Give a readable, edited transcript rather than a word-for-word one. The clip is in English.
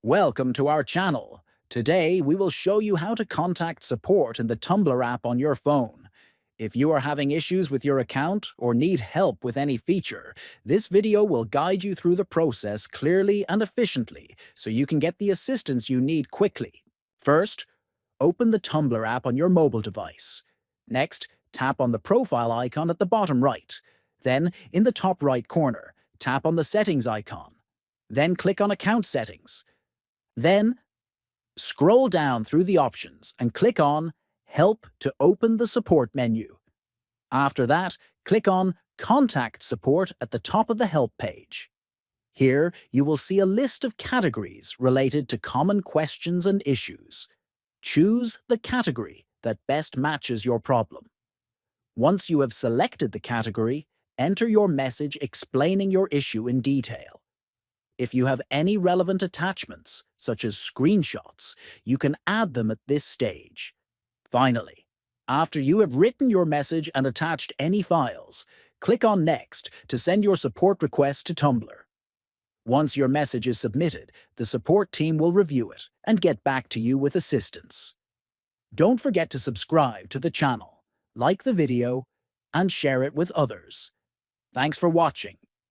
Welcome to our channel. Today, we will show you how to contact support in the Tumblr app on your phone. If you are having issues with your account or need help with any feature, this video will guide you through the process clearly and efficiently so you can get the assistance you need quickly. First, open the Tumblr app on your mobile device. Next, tap on the profile icon at the bottom right. Then, in the top right corner, tap on the settings icon. Then click on Account Settings. Then, scroll down through the options and click on Help to open the support menu. After that, click on Contact Support at the top of the Help page. Here, you will see a list of categories related to common questions and issues. Choose the category that best matches your problem. Once you have selected the category, enter your message explaining your issue in detail. If you have any relevant attachments, such as screenshots, you can add them at this stage. Finally, after you have written your message and attached any files, click on Next to send your support request to Tumblr. Once your message is submitted, the support team will review it and get back to you with assistance. Don't forget to subscribe to the channel, like the video, and share it with others. Thanks for watching.